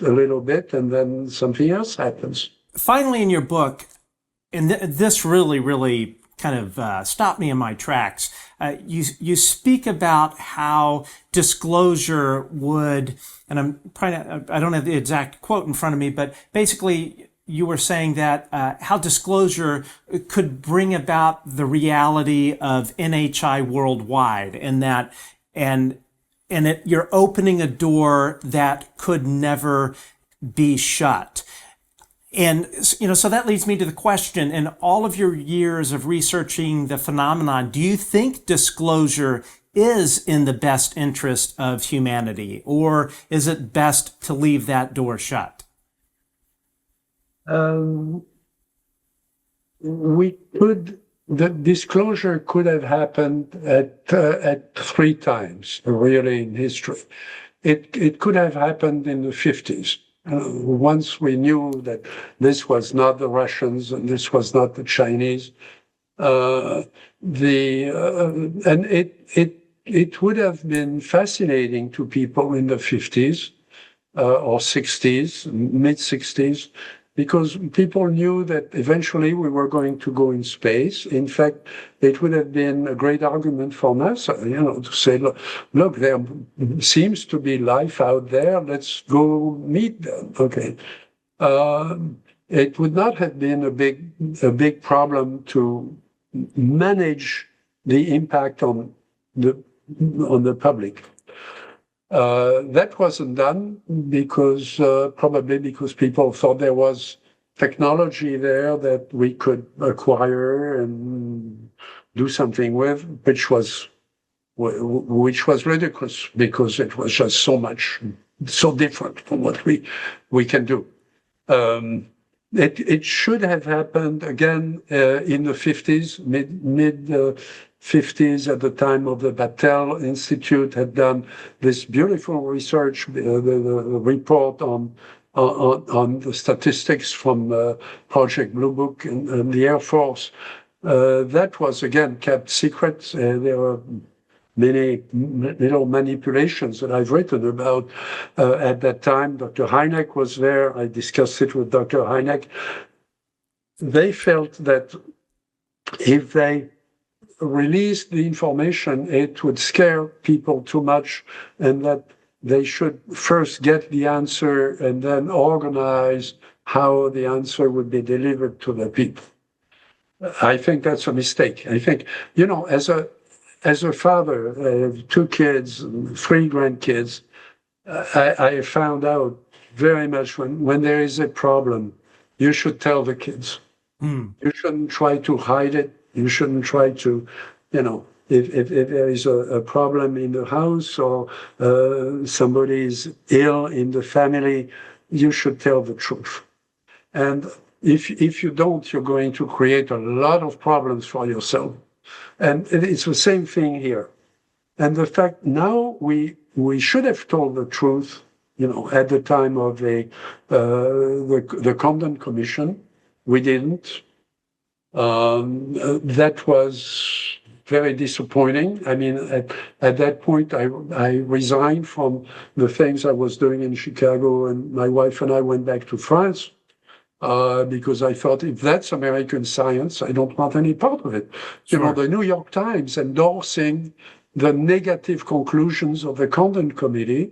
a little bit, and then something else happens. Finally, in your book, and this really kind of stopped me in my tracks. You speak about how disclosure would, and I don't have the exact quote in front of me, but basically you were saying that how disclosure could bring about the reality of NHI worldwide, and that you're opening a door that could never be shut. And, so that leads me to the question, in all of your years of researching the phenomenon, do you think disclosure is in the best interest of humanity, or is it best to leave that door shut? The disclosure could have happened at three times, really, in history. It could have happened in the 50s. Once we knew that this was not the Russians and this was not the Chinese, and it would have been fascinating to people in the 50s or 60s, mid 60s, because people knew that eventually we were going to go in space. In fact, it would have been a great argument for NASA, to say, look, there seems to be life out there. Let's go meet them. Okay. It would not have been a big problem to manage the impact on the public. That wasn't done because probably because people thought there was technology there that we could acquire and do something with, which was ridiculous because it was just so different from what we can do. It should have happened again in the 50s, mid 50s, at the time of the Valle Institute had done this beautiful research, the report on the statistics from Project Blue Book and the Air Force. That was again kept secret. There were many little manipulations that I've written about at that time. Dr. Hynek was there. I discussed it with Dr. Hynek. They felt that if they released the information, it would scare people too much, and that they should first get the answer and then organize how the answer would be delivered to the people. I think that's a mistake. I think, as a father, I have two kids, three grandkids, I found out very much when there is a problem, you should tell the kids. You shouldn't try to hide it. You shouldn't try to, if there is a problem in the house or somebody is ill in the family, you should tell the truth. And if you don't, you're going to create a lot of problems for yourself. And it's the same thing here. And the fact now we should have told the truth, at the time of the Condon Commission. We didn't. That was very disappointing. I mean, at that point, I resigned from the things I was doing in Chicago, and my wife and I went back to France because I thought, if that's American science, I don't want any part of it. Sure. The New York Times endorsing the negative conclusions of the Condon Committee,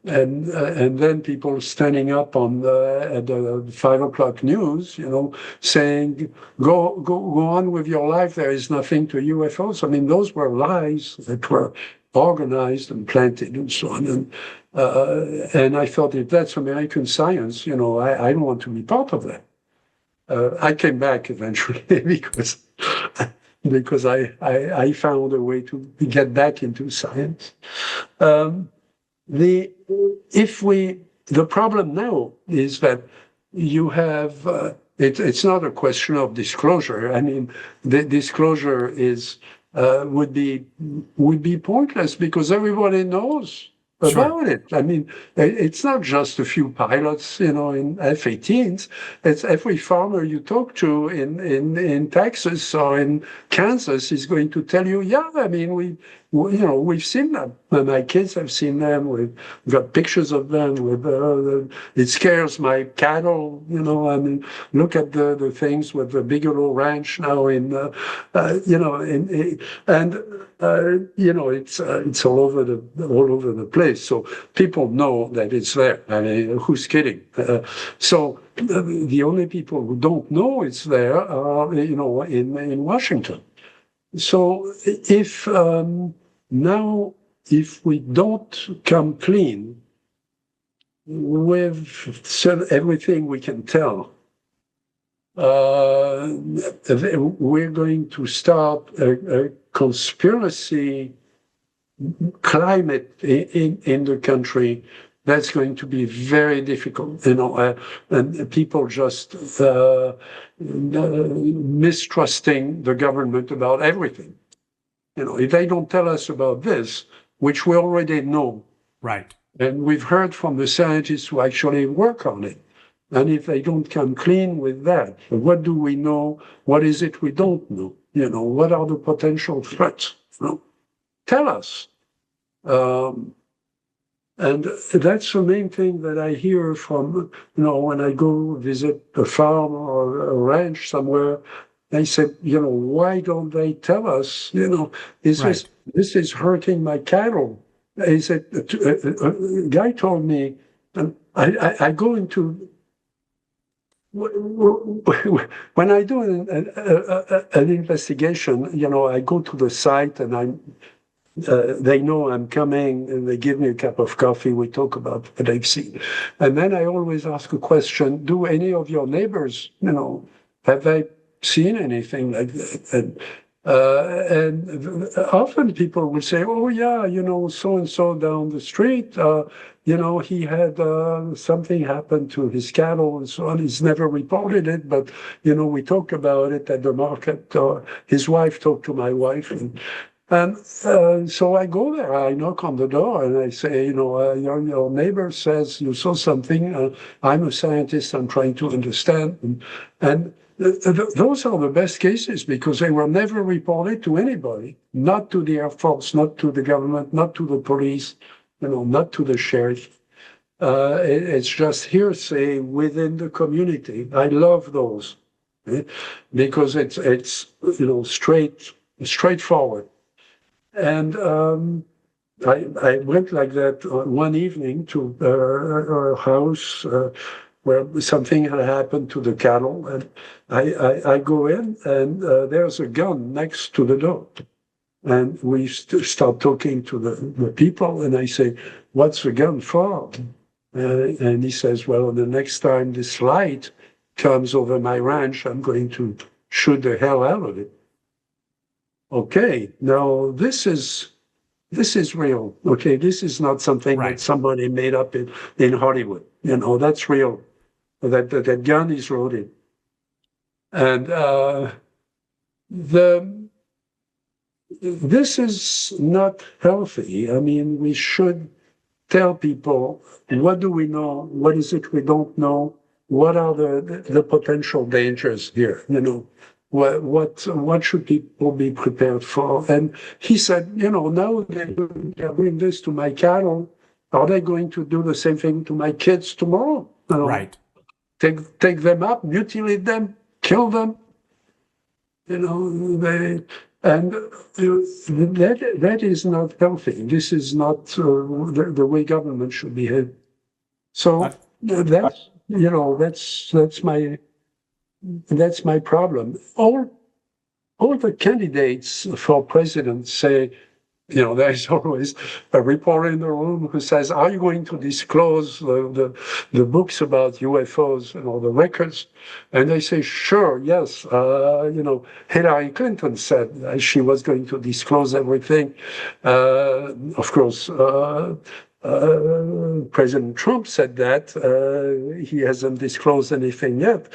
and then people standing up at the 5 o'clock news, saying, go on with your life. There is nothing to UFOs. I mean, those were lies that were organized and planted and so on. And I thought, if that's American science, I don't want to be part of that. I came back eventually because I found a way to get back into science. The problem now is that you have it's not a question of disclosure. I mean, the disclosure would be pointless because everybody knows about it. I mean, it's not just a few pilots, in F-18s. It's every farmer you talk to in Texas or in Kansas is going to tell you, yeah, I mean, we've seen them. My kids have seen them. We've got pictures of them. It scares my cattle. I mean, look at the things with the Bigelow Ranch now it's all over the place. So people know that it's there. I mean, who's kidding? So the only people who don't know it's there are, in Washington. So if we don't come clean with everything we can tell, we're going to start a conspiracy climate in the country that's going to be very difficult, and people just mistrusting the government about everything. If they don't tell us about this, which we already know, right, and we've heard from the scientists who actually work on it, and if they don't come clean with that, what do we know? What is it we don't know? What are the potential threats? Tell us. And that's the main thing that I hear from, when I go visit a farm or a ranch somewhere. They say, why don't they tell us? This is hurting my cattle. He said, a guy told me, and I go into, when I do an investigation, I go to the site and they know I'm coming and they give me a cup of coffee. We talk about what they've seen. And then I always ask a question, do any of your neighbors, have they seen anything like that? And often people will say, oh yeah, so-and-so down the street, he had something happen to his cattle and so on. He's never reported it, but, we talked about it at the market. His wife talked to my wife. And so I go there, I knock on the door and I say, your neighbor says you saw something. I'm a scientist, I'm trying to understand. And those are the best cases because they were never reported to anybody, not to the Air Force, not to the government, not to the police, not to the sheriff. It's just hearsay within the community. I love those because it's straightforward. And I went like that one evening to a house where something had happened to the cattle. And I go in and there's a gun next to the door. And we start talking to the people and I say, what's the gun for? And he says, well, the next time this light comes over my ranch, I'm going to shoot the hell out of it. Okay, now this is real. Okay, this is not something that somebody made up in Hollywood. That's real. That gun is loaded, and this is not healthy. I mean, we should tell people what do we know, what is it we don't know, what are the potential dangers here. What should people be prepared for? And he said, now they're doing this to my cattle. Are they going to do the same thing to my kids tomorrow? Right. Take them up, mutilate them, kill them. That is not healthy. This is not the way government should behave. So that's my problem. All the candidates for president say, there's always a reporter in the room who says, are you going to disclose the books about UFOs and all the records? And they say, sure, yes. Hillary Clinton said she was going to disclose everything. Of course, President Trump said that. He hasn't disclosed anything yet.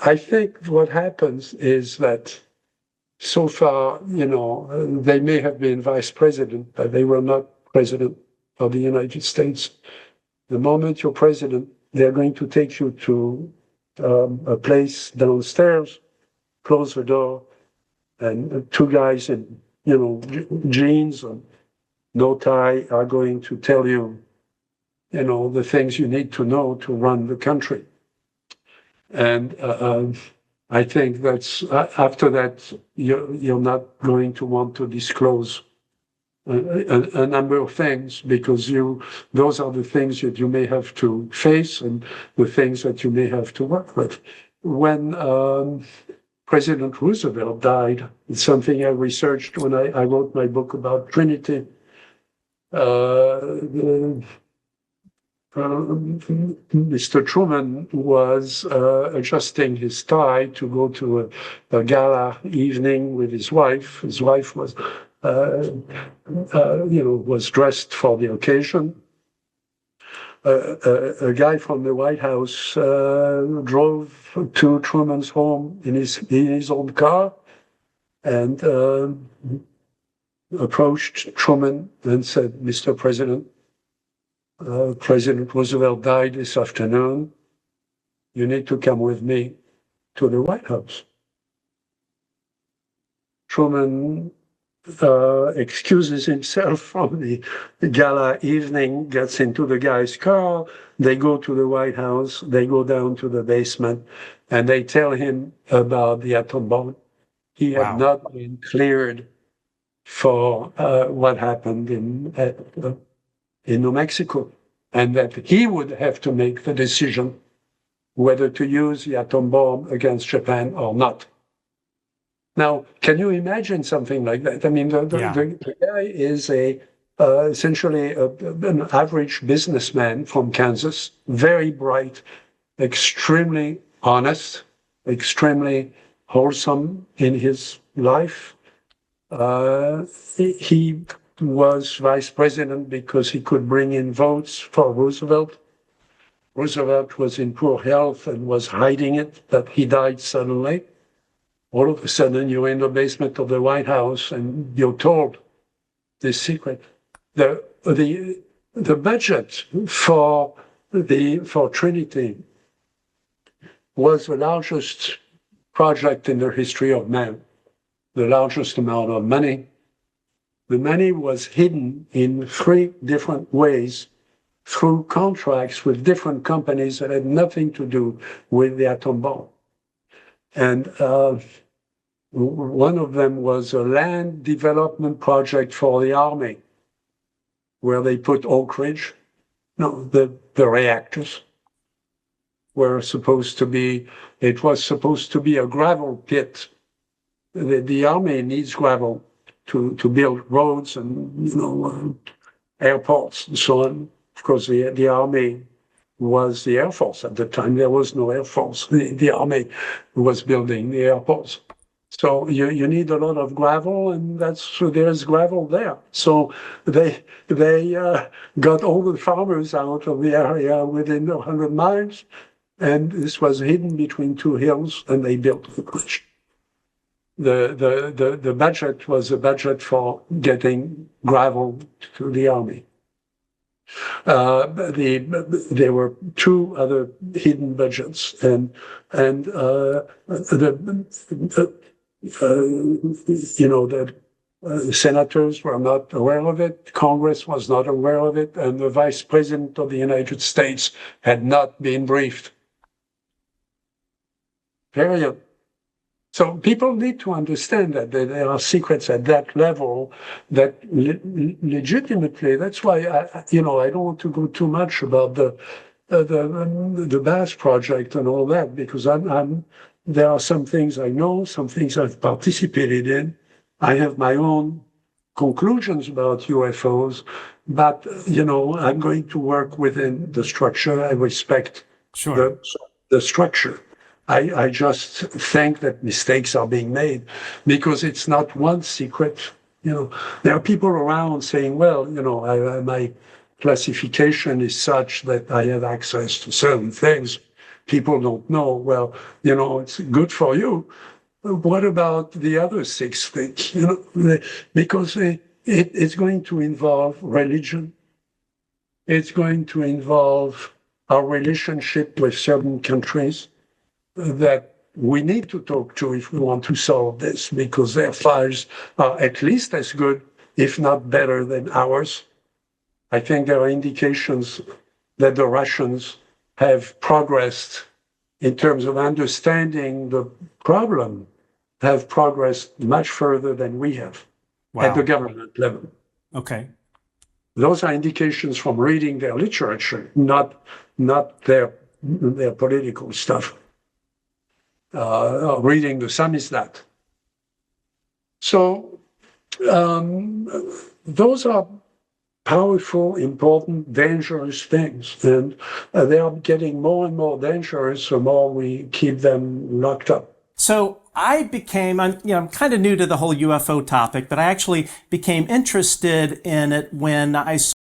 I think what happens is that so far, they may have been vice president, but they were not president of the United States. The moment you're president, they're going to take you to a place downstairs, close the door, and two guys in jeans and no tie are going to tell you, the things you need to know to run the country. And I think that's after that, you're not going to want to disclose a number of things because those are the things that you may have to face and the things that you may have to work with. When President Roosevelt died, it's something I researched when I wrote my book about Trinity. Mr. Truman was adjusting his tie to go to a gala evening with his wife. His wife was, was dressed for the occasion. A guy from the White House drove to Truman's home in his own car and approached Truman and said, "Mr. President, President Roosevelt died this afternoon. You need to come with me to the White House." Truman excuses himself from the gala evening, gets into the guy's car. They go to the White House. They go down to the basement, and they tell him about the atom bomb. He had not been cleared for what happened in New Mexico, and that he would have to make the decision whether to use the atom bomb against Japan or not. Now, can you imagine something like that? I mean, the guy is essentially an average businessman from Kansas, very bright, extremely honest, extremely wholesome in his life. He was vice president because he could bring in votes for Roosevelt. Roosevelt was in poor health and was hiding it, but he died suddenly. All of a sudden, you're in the basement of the White House and you're told this secret. The budget for Trinity was the largest project in the history of man, the largest amount of money. The money was hidden in 3 different ways through contracts with different companies that had nothing to do with the atom bomb. And one of them was a land development project for the Army, where they put Oak Ridge. No, the reactors were supposed to be, it was supposed to be a gravel pit. The Army needs gravel to build roads and airports and so on. Of course, the Army was the Air Force at the time. There was no Air Force. The Army was building the airports. So you need a lot of gravel, and there's gravel there. So they got all the farmers out of the area within 100 miles, and this was hidden between 2 hills, and they built the bridge. The budget was a budget for getting gravel to the Army. There were 2 other hidden budgets, and the senators were not aware of it, Congress was not aware of it, and the Vice President of the United States had not been briefed. Period. So people need to understand that there are secrets at that level that legitimately, that's why I don't want to go too much about the Bass project and all that, because there are some things I know, some things I've participated in. I have my own conclusions about UFOs, but I'm going to work within the structure. I respect the structure. I just think that mistakes are being made because it's not one secret. There are people around saying, well, my classification is such that I have access to certain things. People don't know. Well, it's good for you. What about the other 6 things? Because it's going to involve religion. It's going to involve our relationship with certain countries that we need to talk to if we want to solve this, because their files are at least as good, if not better, than ours. I think there are indications that the Russians have progressed in terms of understanding the problem, have progressed much further than we have at the government level. Okay. Those are indications from reading their literature, not their political stuff. Reading the samizdat. So those are powerful, important, dangerous things, and they are getting more and more dangerous the more we keep them locked up. So I'm kind of new to the whole UFO topic, but I actually became interested in it when I